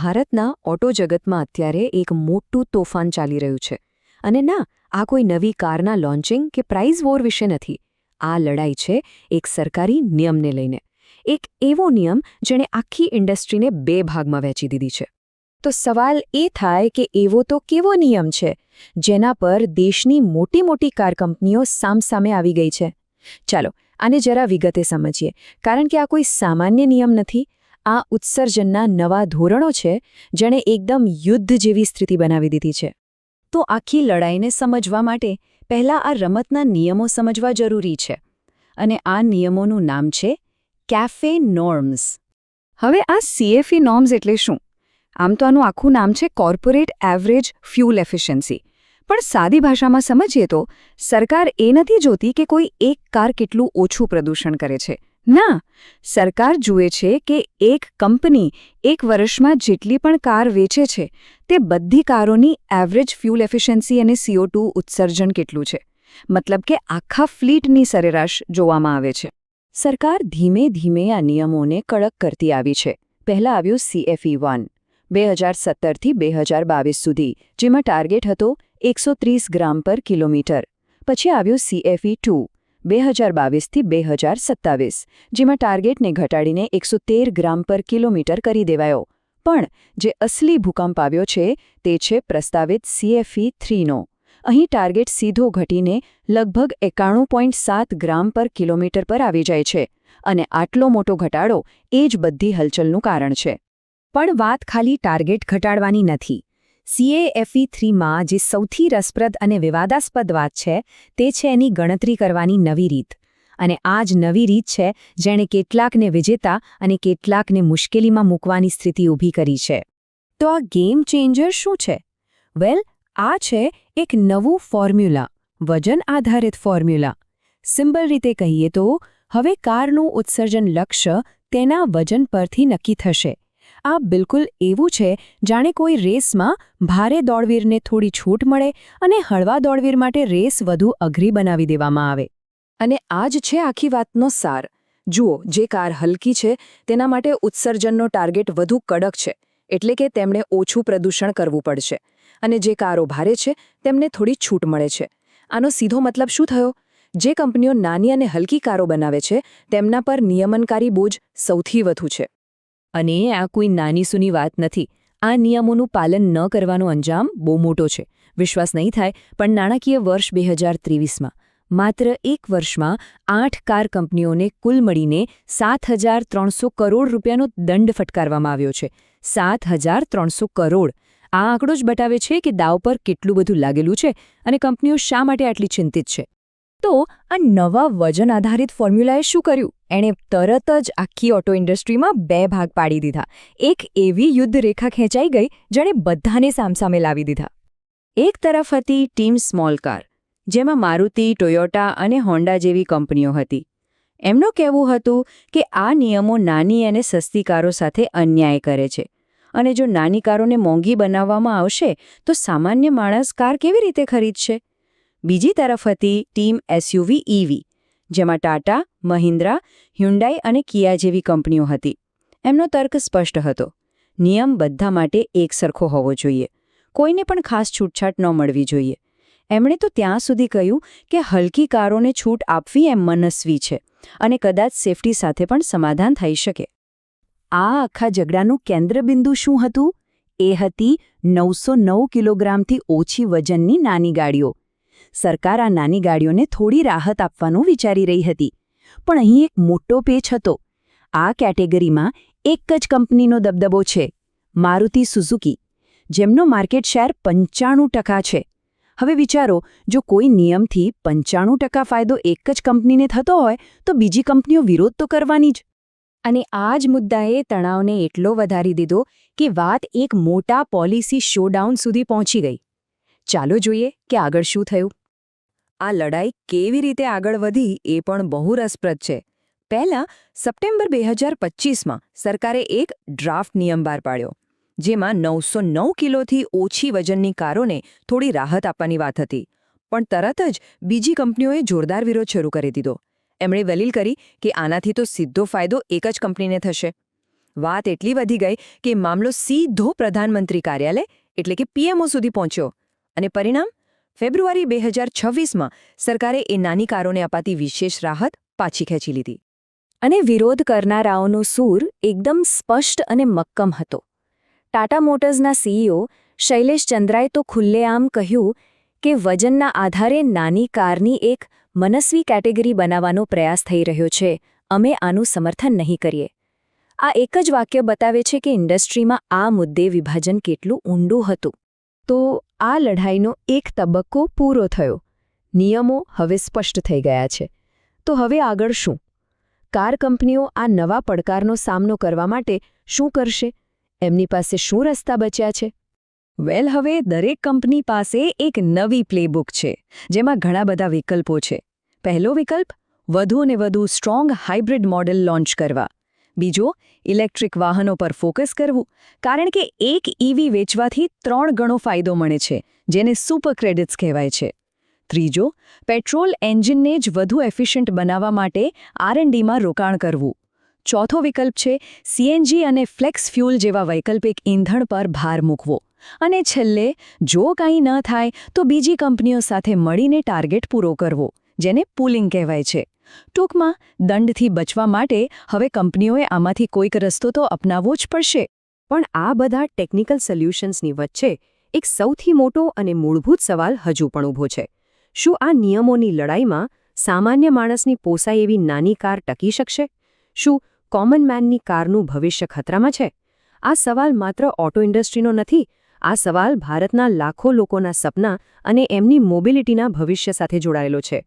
ભારતના ઓટો જગતમાં અત્યારે એક મોટું તોફાન ચાલી રહ્યું છે. અને ના, આ કોઈ નવી કારના લોન્ચિંગ કે પ્રાઇઝ વોર વિશે નથી. આ લડાઈ છે એક સરકારી નિયમને લઈને. એક એવો નિયમ જેણે આખી ઇન્ડસ્ટ્રીને બે ભાગમાં વહેંચી દીધી છે. તો સવાલ એ થાય કે એવો તો કેવો નિયમ છે જેના પર દેશની મોટી મોટી કાર કંપનીઓ સામસામે આવી ગઈ છે? ચાલો આને જરા વિગતે સમજીએ, કારણ કે આ કોઈ સામાન્ય નિયમ નથી. આ ઉત્સર્જનના નવા ધોરણો છે જેણે એકદમ યુદ્ધ જેવી સ્થિતિ બનાવી દીધી છે. તો આખી લડાઈને સમજવા માટે પહેલાં આ રમતના નિયમો સમજવા જરૂરી છે. અને આ નિયમોનું નામ છે કેફે નોર્મ્સ. હવે આ CFE નોર્મ્સ એટલે શું? આમ તો આનું આખું નામ છે કોર્પોરેટ એવરેજ ફ્યુલ એફિશિયન્સી. પણ સાદી ભાષામાં સમજીએ તો સરકાર એ નથી જોતી કે કોઈ એક કાર કેટલું ઓછું પ્રદૂષણ કરે છે. ના, સરકાર જુએ છે કે એક કંપની એક વર્ષમાં જેટલી પણ કાર વેચે છે તે બધી કારોની એવરેજ ફ્યુલ એફિશિયન્સી અને CO2 ઉત્સર્જન કેટલું છે. મતલબ કે આખા ફ્લીટની સરેરાશ જોવામાં આવે છે. સરકાર ધીમે ધીમે આ નિયમોને કડક કરતી આવી છે. પહેલાં આવ્યું CFE 1 2017થી 2022 સુધી, જેમાં ટાર્ગેટ હતો 130 ગ્રામ પર કિલોમીટર. પછી આવ્યું CFE 2 2022થી 2027, જેમાં ટાર્ગેટને ઘટાડીને 113 ગ્રામ પર કિલોમીટર કરી દેવાયો. પણ જે અસલી ભૂકંપ આવ્યો છે તે છે પ્રસ્તાવિત CFE 3નો. અહીં ટાર્ગેટ સીધો ઘટીને લગભગ 91.7 ગ્રામ પર કિલોમીટર પર આવી જાય છે. અને આટલો મોટો ઘટાડો એ જ બધી હલચલનું કારણ છે. પણ વાત ખાલી ટાર્ગેટ ઘટાડવાની નથી. CAFE 3માં જે સૌથી રસપ્રદ અને વિવાદાસ્પદ વાત છે તે છે એની ગણતરી કરવાની નવી રીત. અને આ જ નવી રીત છે જેણે કેટલાકને વિજેતા અને કેટલાકને મુશ્કેલીમાં મૂકવાની સ્થિતિ ઊભી કરી છે. તો આ ગેમ ચેન્જર શું છે? વેલ, આ છે એક નવું ફોર્મ્યુલા, વજન આધારિત ફોર્મ્યુલા. સિમ્પલ રીતે કહીએ તો હવે કારનું ઉત્સર્જન લક્ષ્ય તેના વજન પરથી નક્કી થશે. આ બિલકુલ એવું છે જાણે કોઈ રેસમાં ભારે દોડવીરને થોડી છૂટ મળે અને હળવા દોડવીર માટે રેસ વધુ અઘરી બનાવી દેવામાં આવે. અને આ જ છે આખી વાતનો સાર. જુઓ, જે કાર હલકી છે તેના માટે ઉત્સર્જનનો ટાર્ગેટ વધુ કડક છે, એટલે કે તેમણે ઓછું પ્રદૂષણ કરવું પડશે. અને જે કારો ભારે છે તેમને થોડી છૂટ મળે છે. આનો સીધો મતલબ શું થયો? જે કંપનીઓ નાની અને હલકી કારો બનાવે છે તેમના પર નિયમનકારી બોજ સૌથી વધુ છે. અને આ કોઈ નાની સૂની વાત નથી. આ નિયમોનું પાલન ન કરવાનો અંજામ બહુ મોટો છે. વિશ્વાસ નહીં થાય, પણ નાણાકીય વર્ષ 2023માં માત્ર એક વર્ષમાં 8 કાર કંપનીઓને કુલ મળીને 7,300 કરોડ રૂપિયાનો દંડ ફટકારવામાં આવ્યો છે. 7,300 કરોડ! આ આંકડો જ બતાવે છે કે દાવ પર કેટલું બધું લાગેલું છે અને કંપનીઓ શા માટે આટલી ચિંતિત છે. તો આ નવા વજન આધારિત ફોર્મ્યુલાએ શું કર્યું? એણે તરત જ આખી ઓટો ઇન્ડસ્ટ્રીમાં બે ભાગ પાડી દીધા. એક એવી યુદ્ધ રેખા ખેંચાઈ ગઈ જેણે બધાને સામસામે લાવી દીધા. એક તરફ હતી ટીમ સ્મોલ કાર, જેમાં મારુતિ, ટોયોટા અને હોન્ડા જેવી કંપનીઓ હતી. એમનું કહેવું હતું કે આ નિયમો નાની અને સસ્તી કારો સાથે અન્યાય કરે છે. અને જો નાની કારોને મોંઘી બનાવવામાં આવશે તો સામાન્ય માણસ કાર કેવી રીતે ખરીદશે? બીજી તરફ હતી ટીમ SUV EV, જેમાં ટાટા, મહિન્દ્રા, હ્યુન્ડાઈ અને કિયા જેવી કંપનીઓ હતી. એમનો તર્ક સ્પષ્ટ હતો. નિયમ બધા માટે એકસરખો હોવો જોઈએ. કોઈને પણ ખાસ છૂટછાટ ન મળવી જોઈએ. એમણે તો ત્યાં સુધી કહ્યું કે હલકી કારોને છૂટ આપવી એમ મનસ્વી છે અને કદાચ સેફટી સાથે પણ સમાધાન થઈ શકે. આ આખા ઝઘડાનું કેન્દ્રબિંદુ શું હતું? એ હતી 909 કિલોગ્રામથી ઓછી વજનની નાની ગાડીઓ. સરકાર આ નાની ગાડીઓને થોડી રાહત આપવાનું વિચારી રહી હતી. પણ અહીં એક મોટો પેચ હતો. આ કેટેગરીમાં એક જ કંપનીનો દબદબો છે, મારુતિ સુઝુકી, જેમનો માર્કેટ શેર 95% છે. હવે વિચારો, જો કોઈ નિયમથી 95% ફાયદો એક જ કંપનીને થતો હોય તો બીજી કંપનીઓ વિરોધ તો કરવાની જ. અને આ જ મુદ્દાએ તણાવને એટલો વધારી દીધો કે વાત એક મોટા પોલિસી શોડાઉન સુધી પહોંચી ગઈ. ચાલો જોઈએ કે આગળ શું થયું. આ લડાઈ કેવી રીતે આગળ વધી એ પણ બહુ રસપ્રદ છે. પહેલાં સપ્ટેમ્બર 2025માં સરકારે એક ડ્રાફ્ટ નિયમ બહાર પાડ્યો, જેમાં 909 કિલોથી ઓછી વજનની કારોને થોડી રાહત આપવાની વાત હતી. પણ તરત જ બીજી કંપનીઓએ જોરદાર વિરોધ શરૂ કરી દીધો. એમણે દલીલ કરી કે આનાથી તો સીધો ફાયદો એક જ કંપનીને થશે. વાત એટલી વધી ગઈ કે મામલો સીધો પ્રધાનમંત્રી કાર્યાલય એટલે કે પીએમઓ સુધી પહોંચ્યો અને પરિણામ ફેબ્રુઆરી 2026માં સરકારે એ નાની કારોને અપાતી વિશેષ રાહત પાછી ખેંચી લીધી. અને વિરોધ કરનારાઓનો સૂર એકદમ સ્પષ્ટ અને મક્કમ હતો. ટાટા મોટર્સના સીઈઓ શૈલેષ ચંદ્રાએ તો ખુલ્લેઆમ કહ્યું કે વજનના આધારે નાની કારની એક મનસ્વી કેટેગરી બનાવવાનો પ્રયાસ થઈ રહ્યો છે. અમે આનું સમર્થન નહીં કરીએ. આ એક જ વાક્ય બતાવે છે કે ઇન્ડસ્ટ્રીમાં આ મુદ્દે વિભાજન કેટલું ઊંડું હતું. તો આ લડાઈનો એક તબક્કો પૂરો થયો. નિયમો હવે સ્પષ્ટ થઈ ગયા છે. તો હવે આગળ શું? કાર કંપનીઓ આ નવા પડકારનો સામનો કરવા માટે શું કરશે? એમની પાસે શું રસ્તા બચ્યા છે? વેલ, હવે દરેક કંપની પાસે એક નવી પ્લેબુક છે, જેમાં ઘણા બધા વિકલ્પો છે. પહેલો વિકલ્પ, વધુ અને વધુ સ્ટ્રોંગ હાઇબ્રિડ મોડેલ લોન્ચ કરવા. બીજો, ઇલેક્ટ્રિક વાહનો પર ફોકસ કરવું, કારણ કે એક ઈવી વેચવાથી 3 ગણો ફાયદો મળે છે, જેને સુપર ક્રેડિટ્સ કહેવાય છે. ત્રીજો, પેટ્રોલ એન્જિનને જ વધુ એફિશિયન્ટ બનાવવા માટે R&Dમાં રોકાણ કરવું. ચોથો વિકલ્પ છે સીએનજી અને ફ્લેક્સ ફ્યુલ જેવા વૈકલ્પિક ઈંધણ પર ભાર મૂકવો. અને છેલ્લે, જો કંઈ ન થાય તો બીજી કંપનીઓ સાથે મળીને ટાર્ગેટ પૂરો કરવો, જેને પૂલિંગ કહેવાય છે. ટૂંકમાં, દંડથી બચવા માટે હવે કંપનીઓએ આમાંથી કોઈક રસ્તો તો અપનાવવો જ પડશે. પણ આ બધા ટેકનિકલ સોલ્યુશન્સની વચ્ચે એક સૌથી મોટો અને મૂળભૂત સવાલ હજુ પણ ઊભો છે. શું આ નિયમોની લડાઈમાં સામાન્ય માણસની પોસાય એવી નાની કાર ટકી શકશે? શું કોમન મેનની કારનું ભવિષ્ય ખતરામાં છે? આ સવાલ માત્ર ઓટો ઇન્ડસ્ટ્રીનો નથી. આ સવાલ ભારતના લાખો લોકોના સપના અને એમની મોબિલિટીના ભવિષ્ય સાથે જોડાયેલો છે.